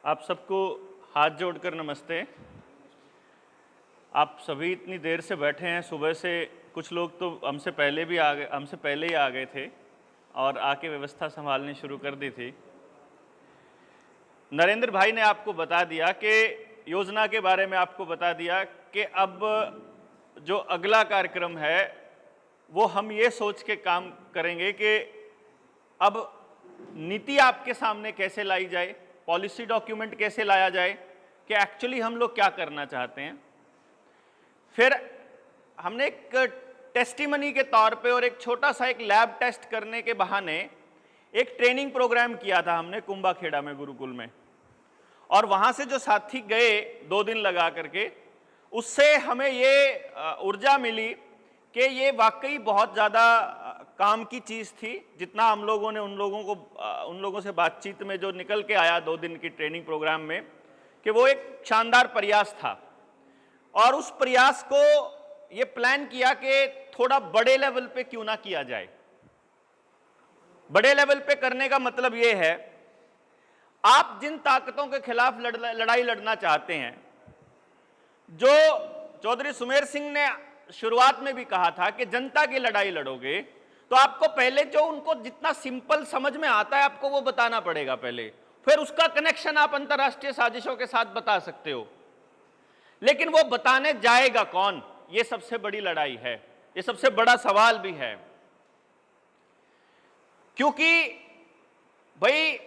आप सबको हाथ जोड़कर नमस्ते। आप सभी इतनी देर से बैठे हैं, सुबह से कुछ लोग तो हमसे पहले ही आ गए थे और आके व्यवस्था संभालनी शुरू कर दी थी। नरेंद्र भाई ने आपको बता दिया कि योजना के बारे में आपको बता दिया कि अब जो अगला कार्यक्रम है वो हम ये सोच के काम करेंगे कि अब नीति आपके सामने कैसे लाई जाए, पॉलिसी डॉक्यूमेंट कैसे लाया जाए कि एक्चुअली हम लोग क्या करना चाहते हैं। फिर हमने एक टेस्टिमनी के तौर पे और एक छोटा सा एक लैब टेस्ट करने के बहाने एक ट्रेनिंग प्रोग्राम किया था हमने कुंभाखेड़ा में, गुरुकुल में, और वहां से जो साथी गए 2 दिन लगा करके, उससे हमें ये ऊर्जा मिली कि ये वाकई बहुत ज़्यादा काम की चीज़ थी। जितना हम लोगों ने उन लोगों से बातचीत में जो निकल के आया 2 दिन की ट्रेनिंग प्रोग्राम में, कि वो एक शानदार प्रयास था। और उस प्रयास को ये प्लान किया कि थोड़ा बड़े लेवल पे क्यों ना किया जाए। बड़े लेवल पे करने का मतलब ये है, आप जिन ताकतों के खिलाफ लड़ाई लड़ना चाहते हैं, जो चौधरी सुमेर सिंह ने शुरुआत में भी कहा था कि जनता की लड़ाई लड़ोगे तो आपको पहले जो उनको जितना सिंपल समझ में आता है आपको वो बताना पड़ेगा पहले, फिर उसका कनेक्शन आप अंतरराष्ट्रीय साजिशों के साथ बता सकते हो। लेकिन वो बताने जाएगा कौन, ये सबसे बड़ी लड़ाई है, ये सबसे बड़ा सवाल भी है। क्योंकि भाई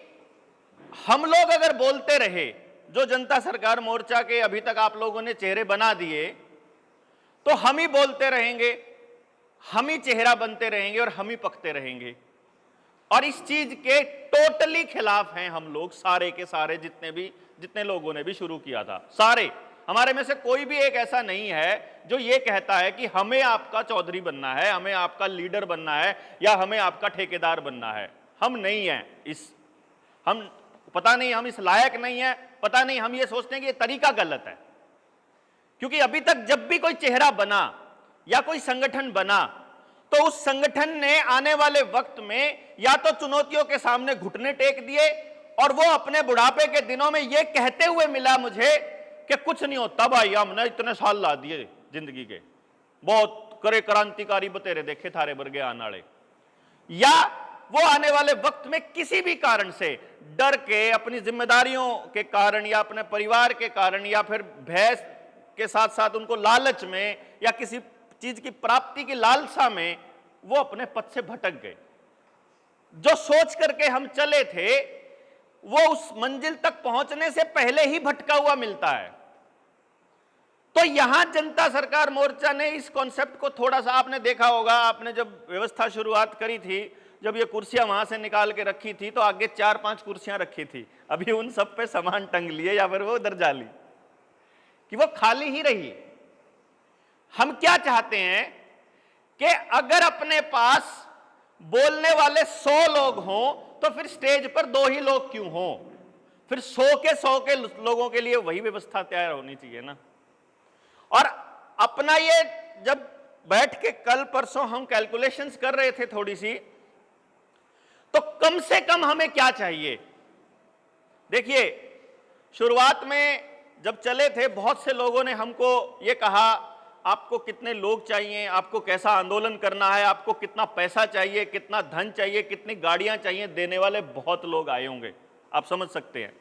हम लोग अगर बोलते रहे, जो जनता सरकार मोर्चा के अभी तक आप लोगों ने चेहरे बना दिए, तो हम ही बोलते रहेंगे, हम ही चेहरा बनते रहेंगे और हम ही पकते रहेंगे। और इस चीज के टोटली खिलाफ हैं हम लोग, सारे के सारे जितने लोगों ने भी शुरू किया था, सारे। हमारे में से कोई भी एक ऐसा नहीं है जो ये कहता है कि हमें आपका चौधरी बनना है, हमें आपका लीडर बनना है या हमें आपका ठेकेदार बनना है। हम नहीं हैं हम पता नहीं हम इस लायक नहीं है, पता नहीं हम ये सोचते हैं कि ये तरीका गलत है। क्योंकि अभी तक जब भी कोई चेहरा बना या कोई संगठन बना तो उस संगठन ने आने वाले वक्त में या तो चुनौतियों के सामने घुटने टेक दिए, और वो अपने बुढ़ापे के दिनों में ये कहते हुए मिला मुझे कि कुछ नहीं होता भाई, हमने इतने साल ला दिए जिंदगी के, बहुत करे क्रांतिकारी बतेरे देखे थारे वर्गे आने वाले। या वो आने वाले वक्त में किसी भी कारण से डर के, अपनी जिम्मेदारियों के कारण या अपने परिवार के कारण या फिर भय के साथ साथ उनको लालच में या किसी चीज की प्राप्ति की लालसा में वो अपने पथ से भटक गए। जो सोच करके हम चले थे वो उस मंजिल तक पहुंचने से पहले ही भटका हुआ मिलता है। तो यहां जनता सरकार मोर्चा ने इस कॉन्सेप्ट को थोड़ा सा, आपने देखा होगा, आपने जब व्यवस्था शुरुआत करी थी, जब ये कुर्सियां वहां से निकाल के रखी थी तो आगे 4-5 कुर्सियां रखी थी, अभी उन सब पे सामान टंग लिए या फिर वो उधर जा ली कि वो खाली ही रही। हम क्या चाहते हैं कि अगर अपने पास बोलने वाले 100 लोग हों तो फिर स्टेज पर 2 ही लोग क्यों हों, फिर 100 के लोगों के लिए वही व्यवस्था तैयार होनी चाहिए ना। और अपना ये जब बैठ के कल परसों हम कैलकुलेशंस कर रहे थे थोड़ी सी, तो कम से कम हमें क्या चाहिए। देखिए, शुरुआत में जब चले थे बहुत से लोगों ने हमको ये कहा, आपको कितने लोग चाहिए, आपको कैसा आंदोलन करना है, आपको कितना पैसा चाहिए, कितना धन चाहिए, कितनी गाड़ियां चाहिए। देने वाले बहुत लोग आए होंगे, आप समझ सकते हैं।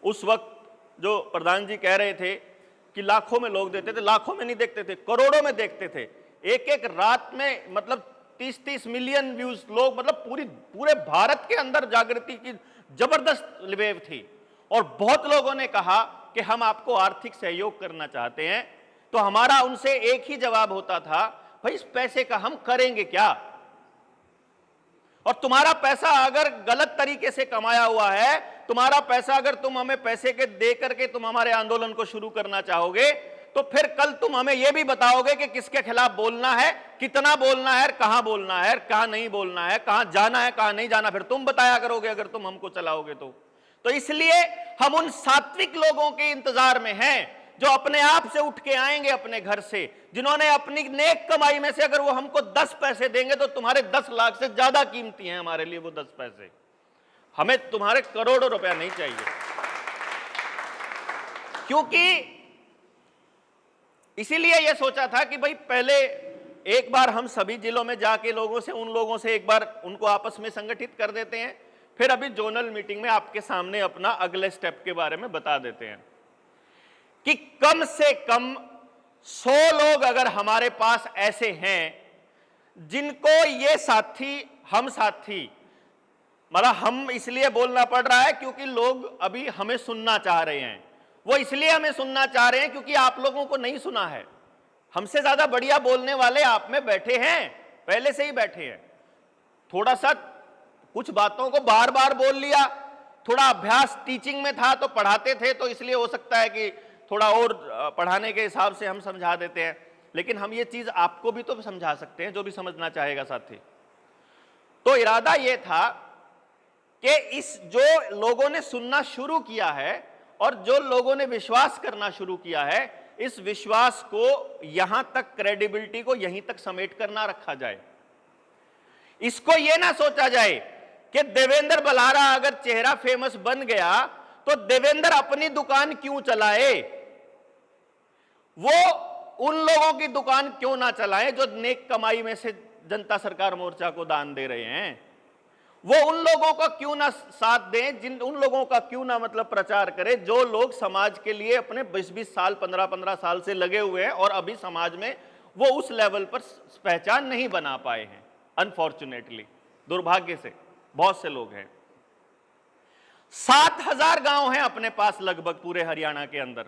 उस वक्त जो प्रधान जी कह रहे थे कि लाखों में लोग देते थे, लाखों में नहीं देखते थे, करोड़ों में देखते थे। एक रात में मतलब 30-30 मिलियन व्यूज लोग, मतलब पूरे भारत के अंदर जागृति की जबरदस्त वेव थी। और बहुत लोगों ने कहा कि हम आपको आर्थिक सहयोग करना चाहते हैं। तो हमारा उनसे एक ही जवाब होता था, भाई इस पैसे का हम करेंगे क्या। और तुम्हारा पैसा अगर गलत तरीके से कमाया हुआ है, तुम्हारा पैसा अगर तुम हमें पैसे के दे करके तुम हमारे आंदोलन को शुरू करना चाहोगे, तो फिर कल तुम हमें यह भी बताओगे कि किसके खिलाफ बोलना है, कितना बोलना है, कहां बोलना है, कहां नहीं बोलना है, कहां जाना है, कहां नहीं जाना, फिर तुम बताया करोगे अगर तुम हमको चलाओगे तो इसलिए हम उन सात्विक लोगों के इंतजार में हैं जो अपने आप से उठ के आएंगे अपने घर से, जिन्होंने अपनी नेक कमाई में से अगर वो हमको 10 पैसे देंगे तो तुम्हारे 10 लाख से ज्यादा कीमती हैं हमारे लिए वो 10 पैसे। हमें तुम्हारे करोड़ों रुपया नहीं चाहिए। क्योंकि इसीलिए यह सोचा था कि भाई पहले एक बार हम सभी जिलों में जाके उन लोगों से एक बार उनको आपस में संगठित कर देते हैं, फिर अभी जोनल मीटिंग में आपके सामने अपना अगले स्टेप के बारे में बता देते हैं कि कम से कम 100 लोग अगर हमारे पास ऐसे हैं जिनको ये हम साथी मतलब हम इसलिए बोलना पड़ रहा है क्योंकि लोग अभी हमें सुनना चाह रहे हैं। वो इसलिए हमें सुनना चाह रहे हैं क्योंकि आप लोगों को नहीं सुना है। हमसे ज्यादा बढ़िया बोलने वाले आप में बैठे हैं, पहले से ही बैठे हैं। थोड़ा सा कुछ बातों को बार बार बोल लिया, थोड़ा अभ्यास टीचिंग में था तो पढ़ाते थे, तो इसलिए हो सकता है कि थोड़ा और पढ़ाने के हिसाब से हम समझा देते हैं, लेकिन हम ये चीज आपको भी तो समझा सकते हैं जो भी समझना चाहेगा साथी। तो इरादा यह था कि इस जो लोगों ने सुनना शुरू किया है और जो लोगों ने विश्वास करना शुरू किया है, इस विश्वास को यहां तक, क्रेडिबिलिटी को यहीं तक समेट कर ना रखा जाए। इसको यह ना सोचा जाए कि देवेंद्र बल्हारा अगर चेहरा फेमस बन गया तो देवेंद्र अपनी दुकान क्यों चलाए, वो उन लोगों की दुकान क्यों ना चलाएं जो नेक कमाई में से जनता सरकार मोर्चा को दान दे रहे हैं। वो उन लोगों का क्यों ना साथ दें, उन लोगों का क्यों ना मतलब प्रचार करें जो लोग समाज के लिए अपने 20-20 साल, 15-15 साल से लगे हुए हैं और अभी समाज में वो उस लेवल पर पहचान नहीं बना पाए हैं। अनफॉर्चुनेटली, दुर्भाग्य से बहुत से लोग हैं। 7000 गांव हैं अपने पास लगभग पूरे हरियाणा के अंदर।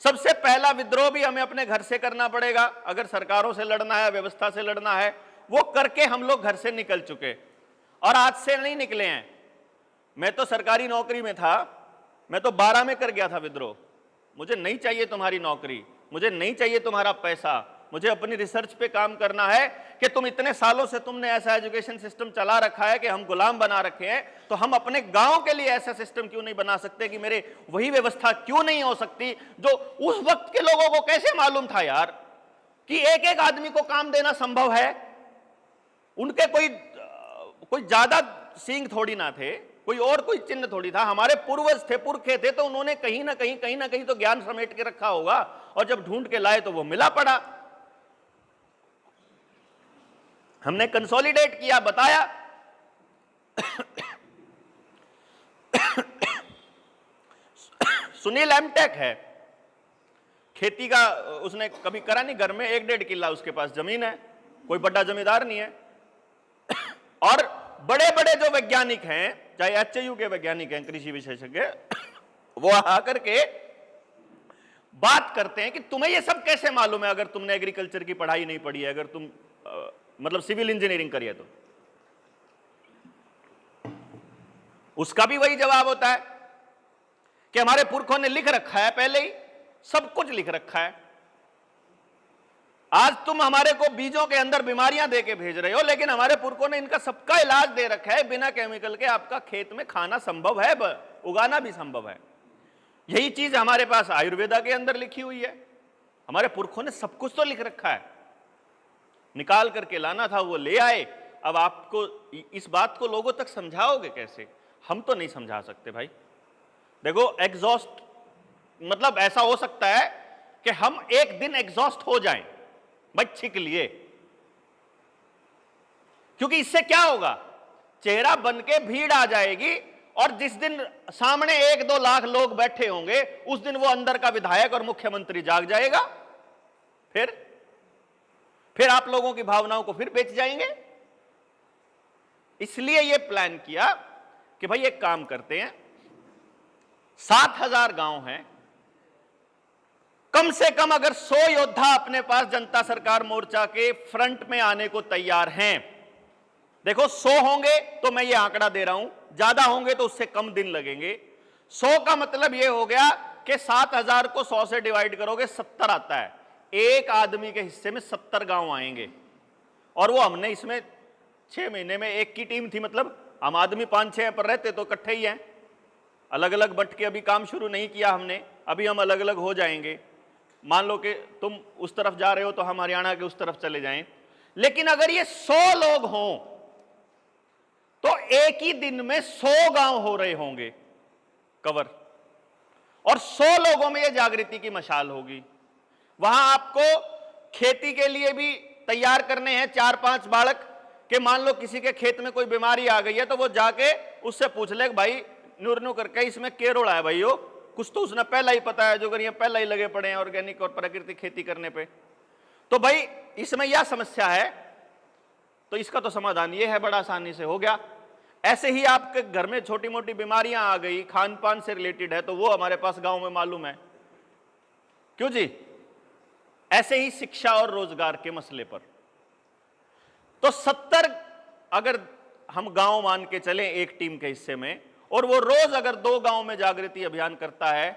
सबसे पहला विद्रोह भी हमें अपने घर से करना पड़ेगा। अगर सरकारों से लड़ना है, व्यवस्था से लड़ना है, वो करके हम लोग घर से निकल चुके और आज से नहीं निकले हैं। मैं तो सरकारी नौकरी में था, मैं तो 12 में कर गया था विद्रोह। मुझे नहीं चाहिए तुम्हारी नौकरी, मुझे नहीं चाहिए तुम्हारा पैसा, मुझे अपनी रिसर्च पे काम करना है कि तुम इतने सालों से तुमने ऐसा एजुकेशन सिस्टम चला रखा है कि हम गुलाम बना रखे हैं, तो हम अपने गांव के लिए ऐसा सिस्टम क्यों नहीं बना सकते कि मेरे वही व्यवस्था क्यों नहीं हो सकती जो उस वक्त के लोगों को कैसे मालूम था यार कि एक एक आदमी को काम देना संभव है। उनके कोई ज्यादा सींग थोड़ी ना थे, कोई चिन्ह थोड़ी था। हमारे पूर्वज थे, पुरखे थे, तो उन्होंने कहीं ना कहीं तो ज्ञान समेट के रखा होगा और जब ढूंढ के लाए तो वो मिला पड़ा। हमने कंसोलिडेट किया, बताया। सुनील एमटेक है, खेती का उसने कभी करा नहीं, घर में 1-1.5 किला उसके पास जमीन है, कोई बड़ा जमींदार नहीं है। और बड़े बड़े जो वैज्ञानिक हैं, चाहे एचयू के वैज्ञानिक हैं, कृषि विशेषज्ञ, वो आकर के बात करते हैं कि तुम्हें ये सब कैसे मालूम है अगर तुमने एग्रीकल्चर की पढ़ाई नहीं पढ़ी है, अगर तुम मतलब सिविल इंजीनियरिंग करी है तो। उसका भी वही जवाब होता है कि हमारे पुरखों ने लिख रखा है, पहले ही सब कुछ लिख रखा है। आज तुम हमारे को बीजों के अंदर बीमारियां दे के भेज रहे हो, लेकिन हमारे पुरखों ने इनका सबका इलाज दे रखा है। बिना केमिकल के आपका खेत में खाना संभव है, उगाना भी संभव है। यही चीज हमारे पास आयुर्वेदा के अंदर लिखी हुई है। हमारे पुरखों ने सब कुछ तो लिख रखा है, निकाल करके लाना था, वो ले आए। अब आपको इस बात को लोगों तक समझाओगे कैसे? हम तो नहीं समझा सकते भाई। देखो, एग्जॉस्ट मतलब ऐसा हो सकता है कि हम एक दिन एग्जॉस्ट हो जाएं बच्चे के लिए, क्योंकि इससे क्या होगा, चेहरा बन के भीड़ आ जाएगी और जिस दिन सामने 1-2 लाख लोग बैठे होंगे उस दिन वो अंदर का विधायक और मुख्यमंत्री जाग जाएगा। फिर आप लोगों की भावनाओं को फिर बेच जाएंगे। इसलिए यह प्लान किया कि भाई एक काम करते हैं, 7000 गांव हैं, कम से कम अगर 100 योद्धा अपने पास जनता सरकार मोर्चा के फ्रंट में आने को तैयार हैं। देखो, 100 होंगे तो मैं ये आंकड़ा दे रहा हूं, ज्यादा होंगे तो उससे कम दिन लगेंगे। 100 का मतलब ये हो गया कि 7000 को 100 से डिवाइड करोगे 70 आता है। एक आदमी के हिस्से में 70 गांव आएंगे। और वो हमने इसमें 6 महीने में एक की टीम थी, मतलब हम आदमी 5-6 पर रहते तो इकट्ठे ही हैं, अलग अलग बट के अभी काम शुरू नहीं किया हमने। अभी हम अलग अलग हो जाएंगे। मान लो कि तुम उस तरफ जा रहे हो तो हम हरियाणा के उस तरफ चले जाएं। लेकिन अगर ये 100 लोग हों तो एक ही दिन में 100 गांव हो रहे होंगे कवर। और 100 लोगों में यह जागृति की मशाल होगी। वहां आपको खेती के लिए भी तैयार करने हैं 4-5 बालक कि मान लो किसी के खेत में कोई बीमारी आ गई है तो वो जाके उससे पूछ ले भाई नूर करके इसमें केरोड़ा है भाई, हो कुछ तो उसने पहला ही पता है, जो अगर ये पहला ही लगे पड़े हैं ऑर्गेनिक और प्राकृतिक खेती करने पे। तो भाई इसमें यह समस्या है, तो इसका तो समाधान ये है, बड़ा आसानी से हो गया। ऐसे ही आपके घर में छोटी मोटी बीमारियां आ गई, खान पान से रिलेटेड है, तो वो हमारे पास गांव में मालूम है, क्यों जी। ऐसे ही शिक्षा और रोजगार के मसले पर तो 70 अगर हम गांव मान के चलें एक टीम के हिस्से में, और वो रोज अगर 2 गांव में जागृति अभियान करता है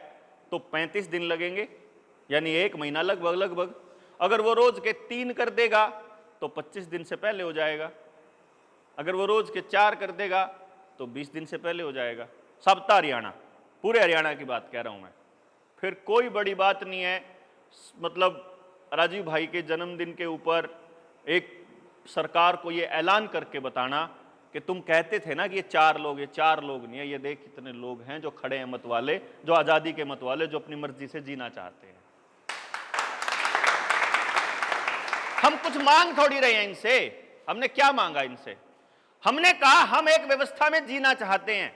तो 35 दिन लगेंगे, यानी 1 महीना लगभग। अगर वो रोज के 3 कर देगा तो 25 दिन से पहले हो जाएगा। अगर वो रोज के 4 कर देगा तो 20 दिन से पहले हो जाएगा। सप्ताह हरियाणा, पूरे हरियाणा की बात कह रहा हूं मैं, फिर कोई बड़ी बात नहीं है। मतलब राजीव भाई के जन्मदिन के ऊपर एक सरकार को ये ऐलान करके बताना कि तुम कहते थे ना कि ये 4 लोग, ये 4 लोग नहीं है, ये देख कितने लोग हैं जो खड़े हैं मत वाले, जो आजादी के मत वाले, जो अपनी मर्जी से जीना चाहते हैं। हम कुछ मांग थोड़ी रहे हैं इनसे, हमने क्या मांगा इनसे? हमने कहा हम एक व्यवस्था में जीना चाहते हैं,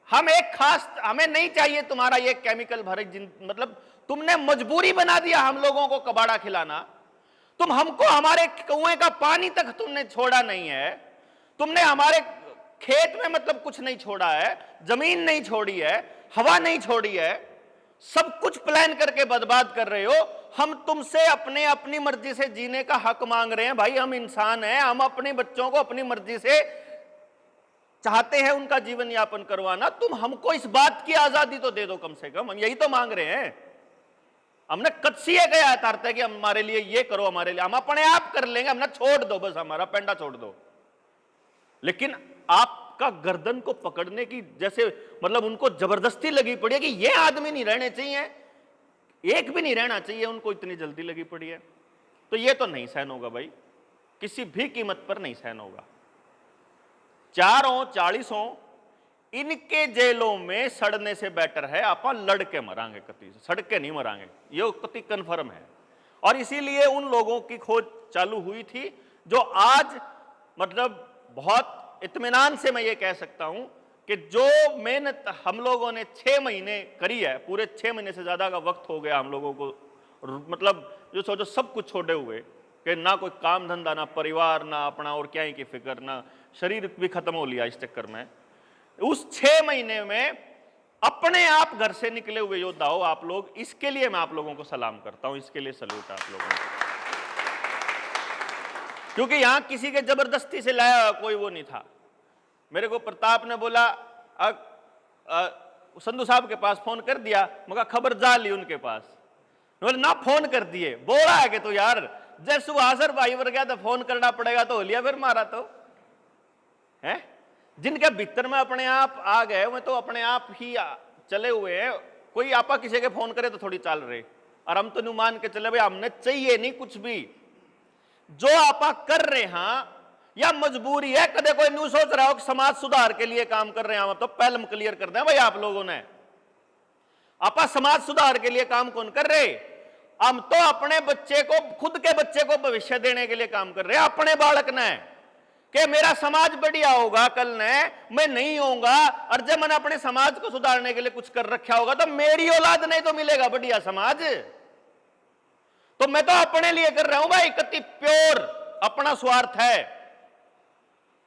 हम एक खास, हमें नहीं चाहिए तुम्हारा ये केमिकल भरे, मतलब तुमने मजबूरी बना दिया हम लोगों को कबाड़ा खिलाना। तुम हमको हमारे कुएं का पानी तक तुमने छोड़ा नहीं है, तुमने हमारे खेत में मतलब कुछ नहीं छोड़ा है, जमीन नहीं छोड़ी है, हवा नहीं छोड़ी है, सब कुछ प्लान करके बर्बाद कर रहे हो। हम तुमसे अपनी मर्जी से जीने का हक मांग रहे हैं। भाई हम इंसान हैं, हम अपने बच्चों को अपनी मर्जी से चाहते हैं उनका जीवन यापन करवाना, तुम हमको इस बात की आजादी तो दे दो कम से कम, हम यही तो मांग रहे हैं। हमने कदसिए गया यथार्थ है कि हमारे लिए ये करो, हमारे लिए हम अपने आप कर लेंगे, हमने छोड़ दो, बस हमारा पेंडा छोड़ दो। लेकिन आपका गर्दन को पकड़ने की जैसे मतलब उनको जबरदस्ती लगी पड़ी है कि ये आदमी नहीं रहने चाहिए, एक भी नहीं रहना चाहिए, उनको इतनी जल्दी लगी पड़ी है, तो ये तो नहीं सहन होगा भाई, किसी भी कीमत पर नहीं सहन होगा। 4 हो 40 हो, इनके जेलों में सड़ने से बेटर है आप लड़ के मरांगे, कति सड़ के नहीं मरांगे, ये कति कन्फर्म है। और इसीलिए उन लोगों की खोज चालू हुई थी जो आज मतलब बहुत इत्मीनान से मैं ये कह सकता हूं कि जो मेहनत हम लोगों ने 6 महीने करी है, पूरे 6 महीने से ज्यादा का वक्त हो गया हम लोगों को, मतलब जो सोचो सब कुछ छोड़े हुए कि ना कोई काम धंधा, ना परिवार, ना अपना और क्या ही की फिक्र, ना शरीर भी खत्म हो लिया इस चक्कर में। उस 6 महीने में अपने आप घर से निकले हुए योद्धा हो आप लोग, इसके लिए मैं आप लोगों को सलाम करता हूं, इसके लिए सल्यूट आप लोगों को, क्योंकि यहां किसी के जबरदस्ती से लाया कोई वो नहीं था। मेरे को प्रताप ने बोला संधू साहब के पास फोन कर दिया, मगर खबर जा ली उनके पास, बोले ना फोन कर दिए, बोला है कि तो यार जैसे हाजर भाई वर गया तो फोन करना पड़ेगा, तो हो लिया फिर मारा तो है। जिनके भीतर में अपने आप आ गए वो तो अपने आप ही चले हुए हैं, कोई आपा किसी के फोन करे तो थोड़ी चाल रहे, और हम तो न्यू मान के चले भाई हमने चाहिए नहीं कुछ भी, जो आपा कर रहे हैं या मजबूरी है। कदे कोई न्यू सोच रहा हो कि समाज सुधार के लिए काम कर रहे हैं, हम तो पहले क्लियर कर दें भाई आप लोगों ने, आपा समाज सुधार के लिए काम कौन कर रहे? हम तो अपने बच्चे को, खुद के बच्चे को भविष्य देने के लिए काम कर रहे हैं, अपने बालक ने कि मेरा समाज बढ़िया होगा कल ने, मैं नहीं होऊंगा, और जब मैंने अपने समाज को सुधारने के लिए कुछ कर रखा होगा तो मेरी औलाद नहीं तो मिलेगा बढ़िया समाज। तो मैं तो अपने लिए कर रहा हूं भाई, कति प्योर अपना स्वार्थ है,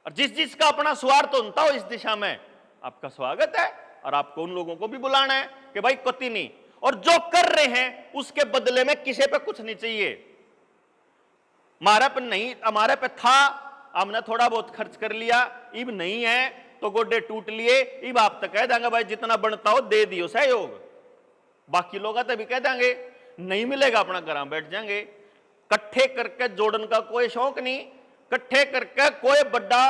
और जिसका अपना स्वार्थ होता हो इस दिशा में आपका स्वागत है, और आपको उन लोगों को भी बुलाना है कि भाई कति नहीं, और जो कर रहे हैं उसके बदले में किसी पे कुछ नहीं चाहिए। हमारे पे नहीं, हमारे पे था, हमने थोड़ा बहुत खर्च कर लिया, इब नहीं है तो गोडे टूट लिए, इब आप तक कह देंगे भाई जितना बनता हो दे दियो सहयोग, बाकी लोग तो भी कह देंगे नहीं मिलेगा अपना घर बैठ जाएंगे। कट्ठे करके जोड़न का कोई शौक नहीं, कट्ठे करके कोई बड़ा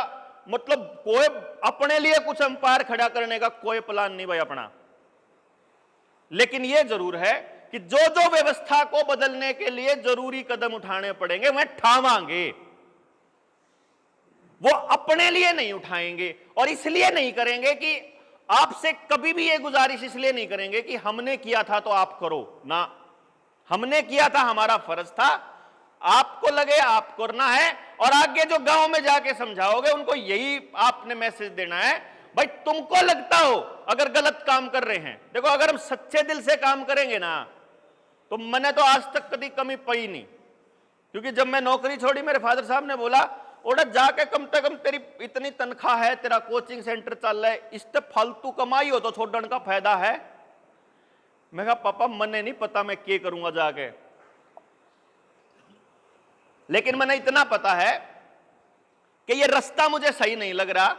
मतलब कोई अपने लिए कुछ अंपायर खड़ा करने का कोई प्लान नहीं भाई अपना। लेकिन यह जरूर है कि जो जो व्यवस्था को बदलने के लिए जरूरी कदम उठाने पड़ेंगे वह ठावांगे, वो अपने लिए नहीं उठाएंगे, और इसलिए नहीं करेंगे कि आपसे कभी भी ये गुजारिश इसलिए नहीं करेंगे कि हमने किया था तो आप करो ना, हमने किया था, हमारा फर्ज था, आपको लगे आप करना है। और आगे जो गांव में जाके समझाओगे उनको यही आपने मैसेज देना है, भाई तुमको लगता हो अगर गलत काम कर रहे हैं, देखो अगर हम सच्चे दिल से काम करेंगे ना तो मैंने तो आज तक कभी कमी पाई नहीं। क्योंकि जब मैं नौकरी छोड़ी मेरे फादर साहब ने बोला ओड़ा जाके कम से कम तेरी इतनी तनख्वाह है, तेरा कोचिंग सेंटर चल रहा है, इससे फालतू कमाई हो तो छोड़ने का फायदा है। मैं कहा पापा मने नहीं पता मैं क्या करूंगा जाके, लेकिन मैंने इतना पता है कि ये रास्ता मुझे सही नहीं लग रहा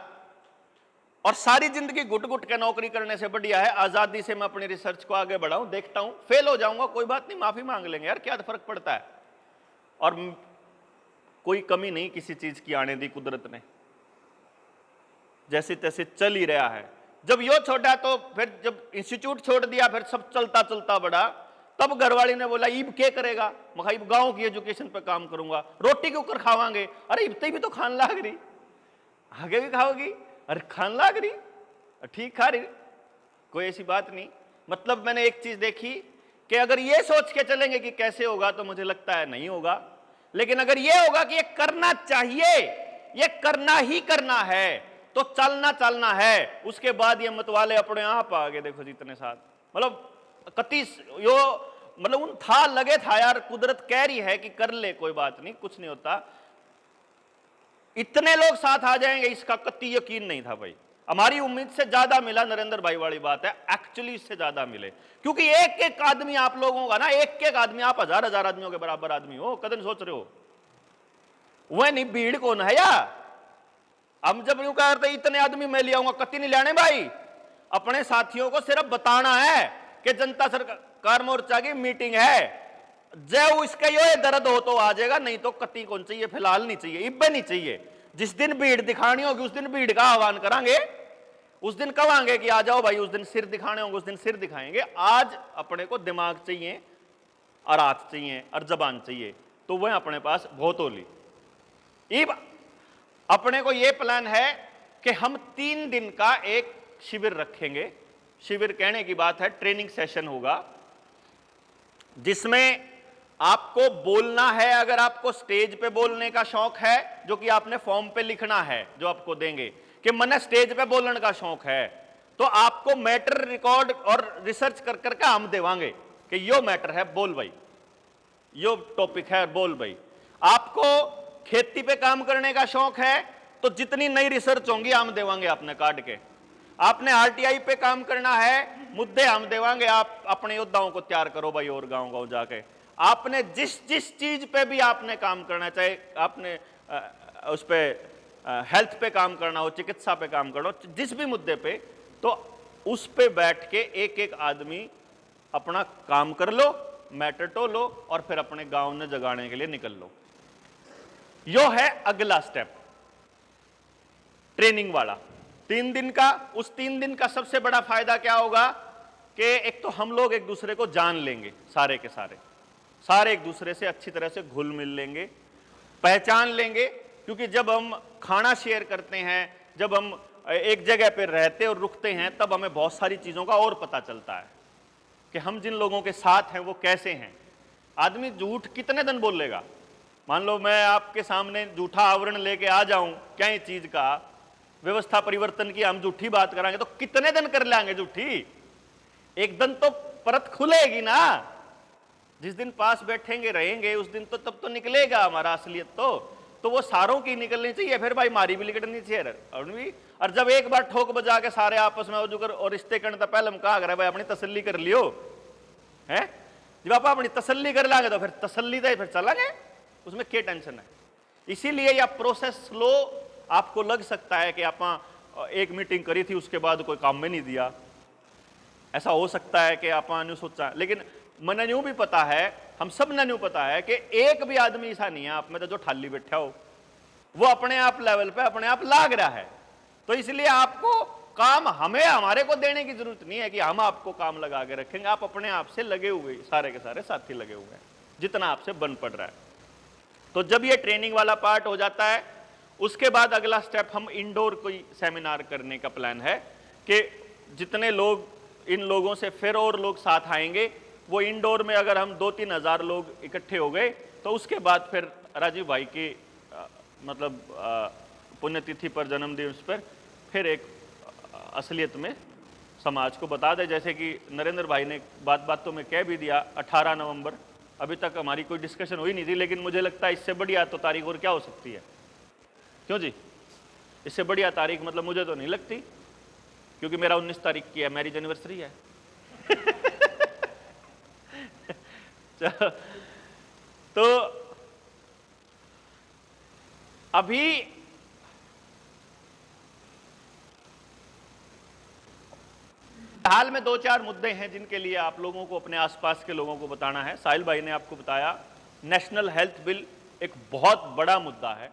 और सारी जिंदगी घुट घुट के नौकरी करने से बढ़िया है आजादी से मैं अपनी रिसर्च को आगे बढ़ाऊं, देखता हूं फेल हो जाऊंगा कोई बात नहीं, माफी मांग लेंगे यार, क्या फर्क पड़ता है। और कोई कमी नहीं किसी चीज की आने दी कुदरत ने, जैसे तैसे चल ही रहा है। जब यो छोड़ा तो फिर जब इंस्टीट्यूट छोड़ दिया फिर सब चलता चलता बढ़ा, तब घरवाली ने बोला ईब क्या करेगा, मैं ईब गांव की एजुकेशन पे काम करूंगा, रोटी के ऊपर खावांगे, अरे इबते भी तो खान लाग रही, आगे भी खाओगी, अरे खान लाग रही, ठीक खा रही, कोई ऐसी बात नहीं। मतलब मैंने एक चीज देखी कि अगर ये सोच के चलेंगे कि कैसे होगा तो मुझे लगता है नहीं होगा, लेकिन अगर ये होगा कि ये करना चाहिए, ये करना ही करना है, तो चलना चलना है, उसके बाद ये मतवाले अपने आप आगे देखो जितने साथ, मतलब कतीस यो मतलब उन था लगे था यार, कुदरत कह रही है कि कर ले कोई बात नहीं, कुछ नहीं होता, इतने लोग साथ आ जाएंगे इसका कतई यकीन नहीं था भाई। हमारी उम्मीद से ज्यादा मिला, नरेंद्र भाई वाली बात है, एक्चुअली इससे ज्यादा मिले, क्योंकि एक एक आदमी आप लोगों का ना, एक एक आदमी आप हजार हजार आदमियों के बराबर आदमी हो, कदम सोच रहे हो वह नहीं भीड़ कौन है या हम जब यूं कह रहे इतने आदमी मैं ले आऊंगा, कति नहीं लाने भाई, अपने साथियों को सिर्फ बताना है कि जनता सरकार मोर्चा की मीटिंग है, जय इसका यो दर्द हो तो आ जाएगा, नहीं तो कति कौन चाहिए, फिलहाल नहीं चाहिए, इब्बे नहीं चाहिए। जिस दिन भीड़ दिखानी होगी उस दिन भीड़ का आह्वान करांगे, उस दिन कहेंगे कि आ जाओ भाई, उस दिन सिर दिखाने होंगे उस दिन सिर दिखाएंगे। आज अपने को दिमाग चाहिए और हाथ चाहिए और जबान चाहिए, तो वह अपने पास बहुत होली। अपने को यह प्लान है कि हम 3 दिन का एक शिविर रखेंगे, शिविर कहने की बात है ट्रेनिंग सेशन होगा, जिसमें आपको बोलना है, अगर आपको स्टेज पे बोलने का शौक है, जो कि आपने फॉर्म पे लिखना है जो आपको देंगे कि मैंने स्टेज पे बोलने का शौक है, तो आपको मैटर रिकॉर्ड और रिसर्च कर करके हम देवांगे कि यो मैटर है बोल भाई, यो टॉपिक है बोल भाई। आपको खेती पे काम करने का शौक है तो जितनी नई रिसर्च होंगी हम देवांगे आपने काट के, आपने आरटीआई पे काम करना है मुद्दे हम देवांगे, आप अपने योद्धाओं को तैयार करो भाई और गांव गांव जाके, आपने जिस जिस चीज पे भी आपने काम करना, चाहे आपने उस पे हेल्थ पे काम करना हो, चिकित्सा पे काम करना हो, जिस भी मुद्दे पे, तो उस पे बैठ के एक एक आदमी अपना काम कर लो, मैटर तो लो और फिर अपने गांव में जगाने के लिए निकल लो। यो है अगला स्टेप ट्रेनिंग वाला 3 दिन का। उस 3 दिन का सबसे बड़ा फायदा क्या होगा कि एक तो हम लोग एक दूसरे को जान लेंगे, सारे के सारे एक दूसरे से अच्छी तरह से घुल मिल लेंगे, पहचान लेंगे, क्योंकि जब हम खाना शेयर करते हैं, जब हम एक जगह पर रहते और रुकते हैं, तब हमें बहुत सारी चीज़ों का और पता चलता है कि हम जिन लोगों के साथ हैं वो कैसे हैं। आदमी झूठ कितने दिन बोलेगा, मान लो मैं आपके सामने झूठा आवरण लेके आ जाऊं क्या ही चीज़ का, व्यवस्था परिवर्तन की हम झूठी बात कराएंगे तो कितने दिन कर लेंगे झूठी, एक दिन तो परत खुलेगी ना, जिस दिन पास बैठेंगे रहेंगे उस दिन तो तब तो निकलेगा हमारा असलियत, तो वो सारों की निकलनी चाहिए, फिर भाई मारी भी निकलनी चाहिए। और जब एक बार ठोक बजा के सारे आपस में जुगर और रिश्ते करने तो पहले हम कहा भाई अपनी तसल्ली कर लियो है, जब आप अपनी तसल्ली कर लागे तो फिर तसल्ली दे फिर चलांगे, उसमें क्या टेंशन है। इसीलिए यह प्रोसेस स्लो आपको लग सकता है कि आप एक मीटिंग करी थी उसके बाद कोई काम में नहीं दिया, ऐसा हो सकता है कि आप न्यू सोचा, लेकिन मैंने न्यू भी पता है, हम सब ने न्यू पता है कि एक भी आदमी ऐसा नहीं है आप में तो जो ठाली बैठा हो, वो अपने आप लेवल पे अपने आप लाग रहा है। तो इसलिए आपको काम हमें हमारे को देने की जरूरत नहीं है कि हम आपको काम लगा के रखेंगे, आप अपने आप से लगे हुए, सारे के सारे साथी लगे हुए हैं जितना आपसे बन पड़ रहा है। तो जब ये ट्रेनिंग वाला पार्ट हो जाता है उसके बाद अगला स्टेप हम इंडोर कोई सेमिनार करने का प्लान है कि जितने लोग, इन लोगों से फिर और लोग साथ आएंगे, वो इंडोर में अगर हम 2-3 हज़ार लोग इकट्ठे हो गए तो उसके बाद फिर राजीव भाई की मतलब पुण्यतिथि पर, जन्मदिवस पर फिर एक असलियत में समाज को बता दे। जैसे कि नरेंद्र भाई ने बातों में कह भी दिया 18 नवंबर, अभी तक हमारी कोई डिस्कशन हुई नहीं थी, लेकिन मुझे लगता है इससे बढ़िया तो तारीख और क्या हो सकती है, क्यों जी? इससे बढ़िया तारीख मतलब मुझे तो नहीं लगती, क्योंकि मेरा 19 तारीख की है, मैरिज एनिवर्सरी है। तो अभी हाल में 2-4 मुद्दे हैं जिनके लिए आप लोगों को, अपने आसपास के लोगों को बताना है। साहिल भाई ने आपको बताया, नेशनल हेल्थ बिल एक बहुत बड़ा मुद्दा है।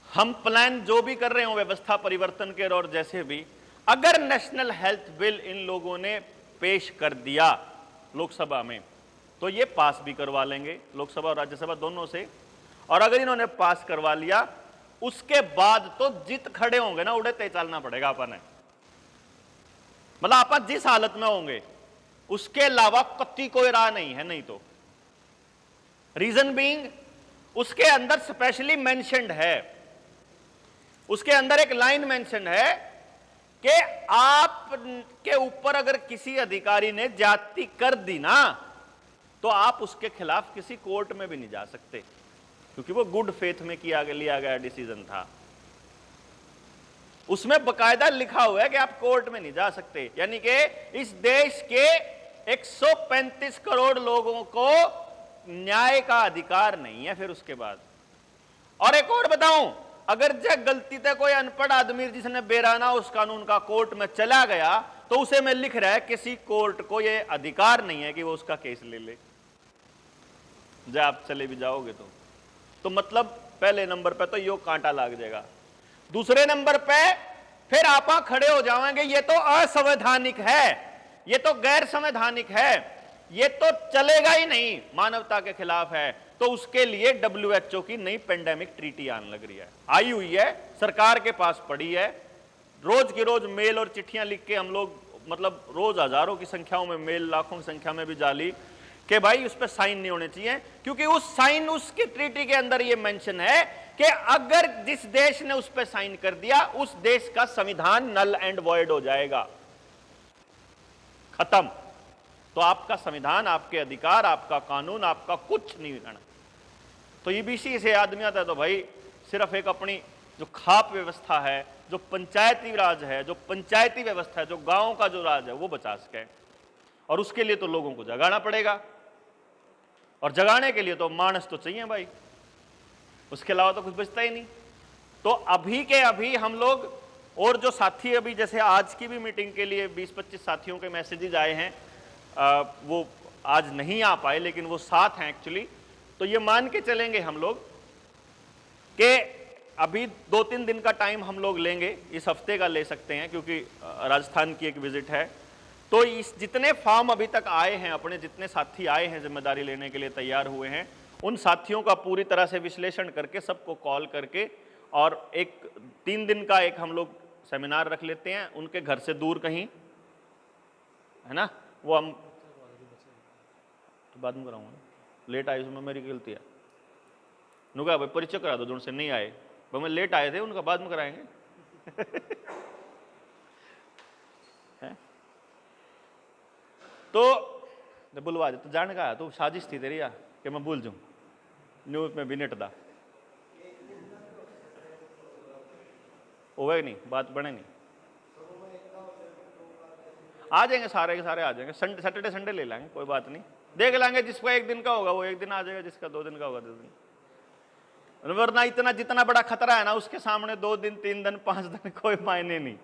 हम प्लान जो भी कर रहे हो व्यवस्था परिवर्तन के और जैसे भी, अगर नेशनल हेल्थ बिल इन लोगों ने पेश कर दिया लोकसभा में तो ये पास भी करवा लेंगे, लोकसभा और राज्यसभा दोनों से। और अगर इन्होंने पास करवा लिया उसके बाद तो जित खड़े होंगे ना, उड़ते चलना पड़ेगा अपन, मतलब आप जिस हालत में होंगे उसके अलावा कत्ती कोई राह नहीं है। नहीं तो रीजन बीइंग, उसके अंदर स्पेशली मेंशन्ड है, उसके अंदर एक लाइन मेंशन है कि आप के ऊपर अगर किसी अधिकारी ने ज्यादती कर दी ना तो आप उसके खिलाफ किसी कोर्ट में भी नहीं जा सकते, क्योंकि वो गुड फेथ में लिया गया डिसीजन था। उसमें बकायदा लिखा हुआ है कि आप कोर्ट में नहीं जा सकते, यानी कि इस देश के 135 करोड़ लोगों को न्याय का अधिकार नहीं है। फिर उसके बाद और एक और बताऊं, अगर जब गलती से कोई अनपढ़ आदमी जिसने बेराना उस कानून का कोर्ट में चला गया तो उसे में लिख रहा है किसी कोर्ट को यह अधिकार नहीं है कि वो उसका केस ले ले। जब आप चले भी जाओगे तो मतलब पहले नंबर पे तो यो कांटा लग जाएगा, दूसरे नंबर पे फिर आप खड़े हो जाएंगे ये तो असंवैधानिक है, ये तो गैर संवैधानिक है, ये तो चलेगा ही नहीं, मानवता के खिलाफ है। तो उसके लिए WHO की नई पेंडेमिक ट्रीटी आने लग रही है, आई हुई है, सरकार के पास पड़ी है। रोज की रोज मेल और चिट्ठियां लिख के हम लोग, मतलब रोज हजारों की संख्याओं में मेल, लाखों की संख्या में भी जाली कि भाई उस पर साइन नहीं होने चाहिए, क्योंकि उस साइन, उसकी ट्रीटी के अंदर यह मेंशन है कि अगर जिस देश ने उस पर साइन कर दिया उस देश का संविधान नल एंड वॉइड हो जाएगा, खत्म। तो आपका संविधान, आपके अधिकार, आपका कानून, आपका कुछ नहीं करना। तो ईबीसी से आदमी आता है तो भाई सिर्फ एक अपनी जो खाप व्यवस्था है, जो पंचायती राज है, जो पंचायती व्यवस्था है, जो गांव का जो राज है वो बचा सके, और उसके लिए तो लोगों को जगाना पड़ेगा, और जगाने के लिए तो मानस तो चाहिए भाई, उसके अलावा तो कुछ बचता ही नहीं। तो अभी के अभी हम लोग, और जो साथी अभी जैसे आज की भी मीटिंग के लिए 20-25 साथियों के मैसेजेस आए हैं, वो आज नहीं आ पाए लेकिन वो साथ हैं एक्चुअली। तो ये मान के चलेंगे हम लोग कि अभी 2-3 दिन का टाइम हम लोग लेंगे, इस हफ्ते का ले सकते हैं क्योंकि राजस्थान की एक विजिट है। तो इस जितने फॉर्म अभी तक आए हैं, अपने जितने साथी आए हैं जिम्मेदारी लेने के लिए तैयार हुए हैं, उन साथियों का पूरी तरह से विश्लेषण करके सबको कॉल करके और एक 3 दिन का एक हम लोग सेमिनार रख लेते हैं उनके घर से दूर कहीं, है ना। वो हम तो बाद में कराऊंगा, लेट आए उसमें मेरी गलती है। नुका भाई परिचय करा दो, जो उनसे नहीं आए भाई, मैं लेट आए थे, उनका बाद में कराएंगे। तो बुलवा दे, तो जान का तो साजिश थी तेरी यार कि मैं भूल जाऊं, न्यूज में भी नेट दा होगा नहीं, बात बने नहीं, आ जाएंगे सारे के सारे आ जाएंगे। सैटरडे संडे ले लेंगे, कोई बात नहीं, देख लेंगे। जिसका 1 दिन का होगा वो 1 दिन आ जाएगा, जिसका 2 दिन का होगा 2 दिन। वरना इतना जितना बड़ा खतरा है ना उसके सामने 2 दिन 3 दिन 5 दिन कोई मायने नहीं।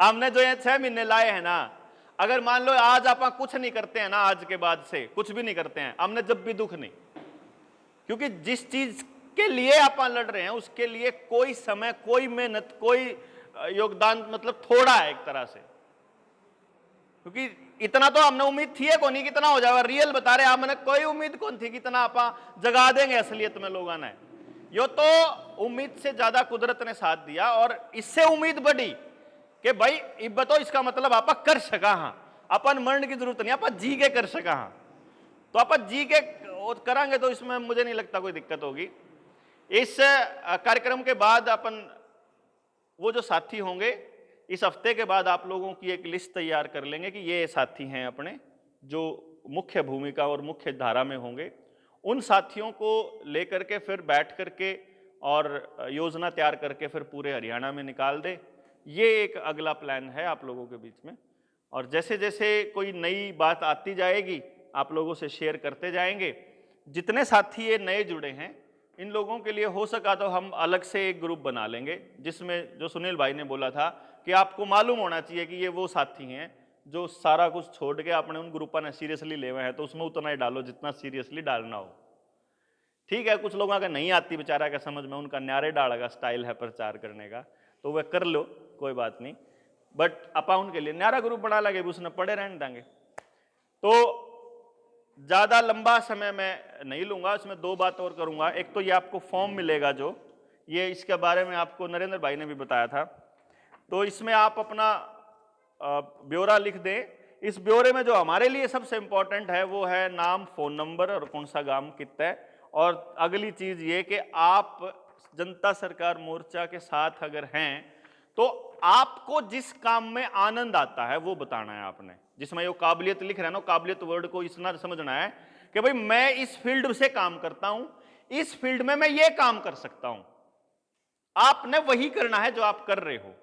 हमने जो ये 6 महीने लाए हैं ना, अगर मान लो आज आप कुछ नहीं करते हैं ना, आज के बाद से कुछ भी नहीं करते हैं, हमने जब भी दुख नहीं, क्योंकि जिस चीज के लिए आप लड़ रहे हैं उसके लिए कोई समय, कोई मेहनत, कोई योगदान मतलब थोड़ा है एक तरह से, क्योंकि इतना तो हमने उम्मीद थी को नहीं कितना हो जाएगा, रियल बता रहे हमने कोई उम्मीद कौन थी कितना आप जगा देंगे असलियत में लोगों ने। यो तो उम्मीद से ज्यादा कुदरत ने साथ दिया, और इससे उम्मीद बढ़ी कि भाई इब बताओ इसका मतलब आप कर सका, हाँ अपन मरण की जरूरत नहीं, आप जी के कर सका, हाँ तो आप जी के करांगे तो इसमें मुझे नहीं लगता कोई दिक्कत होगी। इस कार्यक्रम के बाद अपन वो जो साथी होंगे, इस हफ्ते के बाद आप लोगों की एक लिस्ट तैयार कर लेंगे कि ये साथी हैं अपने जो मुख्य भूमिका और मुख्य धारा में होंगे। उन साथियों को लेकर के फिर बैठ करके और योजना तैयार करके फिर पूरे हरियाणा में निकाल दे। ये एक अगला प्लान है आप लोगों के बीच में, और जैसे जैसे कोई नई बात आती जाएगी आप लोगों से शेयर करते जाएंगे। जितने साथी ये नए जुड़े हैं इन लोगों के लिए हो सका तो हम अलग से एक ग्रुप बना लेंगे, जिसमें जो सुनील भाई ने बोला था कि आपको मालूम होना चाहिए कि ये वो साथी हैं जो सारा कुछ छोड़ के आपने उन ग्रुपों ने सीरियसली ले हुए हैं, तो उसमें उतना ही डालो जितना सीरियसली डालना हो। ठीक है, कुछ लोगों का नहीं आती बेचारा का समझ में, उनका न्यारे डाल का स्टाइल है प्रचार करने का, तो वह कर लो, कोई बात नहीं, बट अपा उनके लिए न्यारा ग्रुप बना लगे, उसने पड़े रहने देंगे। तो ज्यादा लंबा समय मैं नहीं लूंगा, इसमें दो बात और करूंगा। एक तो ये आपको फॉर्म मिलेगा जो ये, इसके बारे में आपको नरेंद्र भाई ने भी बताया था, तो इसमें आप अपना ब्यौरा लिख दें। इस ब्यौरे में जो हमारे लिए सबसे इंपॉर्टेंट है वो है नाम, फोन नंबर और कौन सा गांव कितना है, और अगली चीज ये कि आप जनता सरकार मोर्चा के साथ अगर हैं तो आपको जिस काम में आनंद आता है वो बताना है आपने। जिसमें ये काबिलियत लिख रहे हैं ना, काबिलियत वर्ड को इतना समझना है कि भाई मैं इस फील्ड से काम करता हूं, इस फील्ड में मैं ये काम कर सकता हूं। आपने वही करना है जो आप कर रहे हो,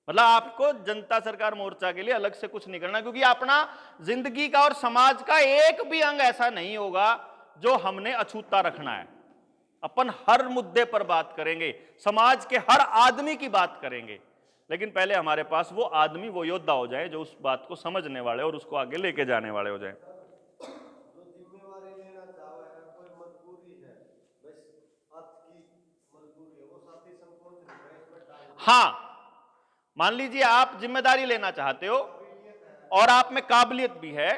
मतलब आपको जनता सरकार मोर्चा के लिए अलग से कुछ नहीं करना, क्योंकि अपना जिंदगी का और समाज का एक भी अंग ऐसा नहीं होगा जो हमने अछूता रखना है। अपन हर मुद्दे पर बात करेंगे, समाज के हर आदमी की बात करेंगे, लेकिन पहले हमारे पास वो आदमी, वो योद्धा हो जाए जो उस बात को समझने वाले और उसको आगे लेके जाने वाले हो जाए। जो जिम्मेवारी लेना चाहे है, कोई मजबूरी है, बस आपकी मजबूरी है, वो साथी संकोच नहीं है इसमें डाल। हाँ, मान लीजिए आप जिम्मेदारी लेना चाहते हो और आप में काबिलियत भी है,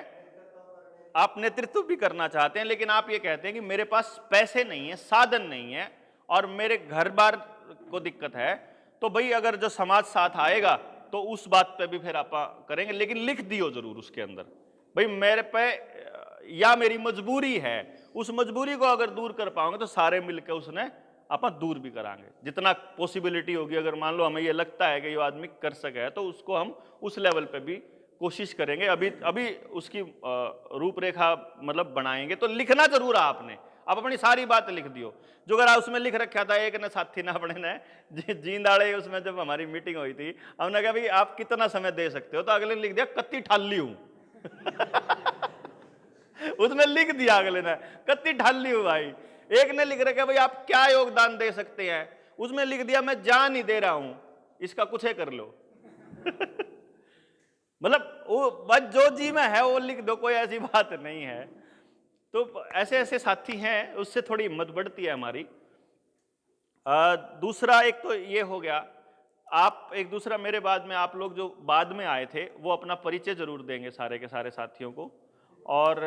आप नेतृत्व भी करना चाहते हैं, लेकिन आप ये कहते हैं कि मेरे पास पैसे नहीं है, साधन नहीं है और मेरे घर बार को दिक्कत है, तो भाई अगर जो समाज साथ आएगा तो उस बात पे भी फिर आप करेंगे, लेकिन लिख दियो जरूर उसके अंदर भाई मेरे पे या मेरी मजबूरी है। उस मजबूरी को अगर दूर कर पाओगे तो सारे मिलकर उसने आप दूर भी कराएंगे जितना पॉसिबिलिटी होगी। अगर मान लो हमें ये लगता है कि ये आदमी कर सके तो उसको हम उस लेवल पे भी कोशिश करेंगे। अभी उसकी रूपरेखा मतलब बनाएंगे। तो लिखना जरूर है आपने, आप अपनी सारी बात लिख दियो। जो अगर उसमें लिख रखा था एक ने साथी ना अपने ने जींदाड़े, उसमें जब हमारी मीटिंग हुई थी हमने कहा भाई आप कितना समय दे सकते हो, तो अगले ने लिख दिया कत्ती ठाली हूं उसमें लिख दिया अगले ने कत्ती ठाली हूं भाई। एक ने लिख रखा भाई आप क्या योगदान दे सकते हैं, उसमें लिख दिया मैं जान ही दे रहा हूं, इसका कुछ है कर लो मतलब वो बस जो जी में है वो लिख दो, कोई ऐसी बात नहीं है। तो ऐसे ऐसे साथी हैं, उससे थोड़ी हिम्मत बढ़ती है हमारी। दूसरा एक तो ये हो गया, आप एक दूसरा मेरे बाद में आप लोग जो बाद में आए थे वो अपना परिचय जरूर देंगे सारे के सारे साथियों को। और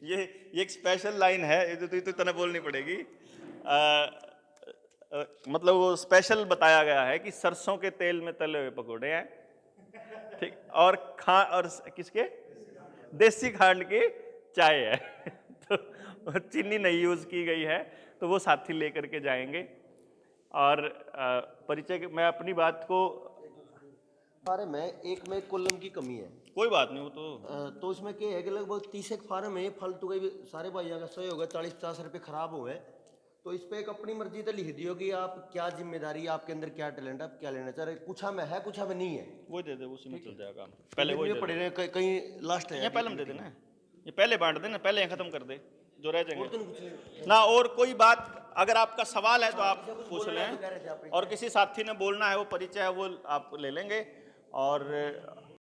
ये एक स्पेशल लाइन है, ये तो इतना बोलनी पड़ेगी। मतलब वो स्पेशल बताया गया है कि सरसों के तेल में तले हुए पकौड़े हैं, ठीक, और किसके देसी खांड की चाय है तो चीनी नहीं यूज की गई है, तो वो साथी लेकर के जाएंगे। और परिचय मैं अपनी बात को फार्म में एक में कॉलम की कमी है, कोई बात नहीं, वो तो इसमें क्या है कि लगभग 30 एक फार्म है, फालतू के सारे भाइयों का सहयोग है, 40-50 रुपये खराब हुए, तो इस पे एक अपनी मर्जी तो लिख दियो कि आप क्या जिम्मेदारी, आपके अंदर क्या टैलेंट है, आप क्या लेना चाह रहे, कुछ हमें है कुछ हमें नहीं है, वो दे दे, उसी में चल जाएगा। पहले वो पड़े रहे कहीं लास्ट है, ये पहले हम दे देना, ये पहले बांट देना, पहले यहाँ खत्म कर दे जो रह जाएंगे तो ना। और कोई बात अगर आपका सवाल है तो आप पूछ लें, और किसी साथी ने बोलना है वो परिचय है वो आप ले लेंगे। और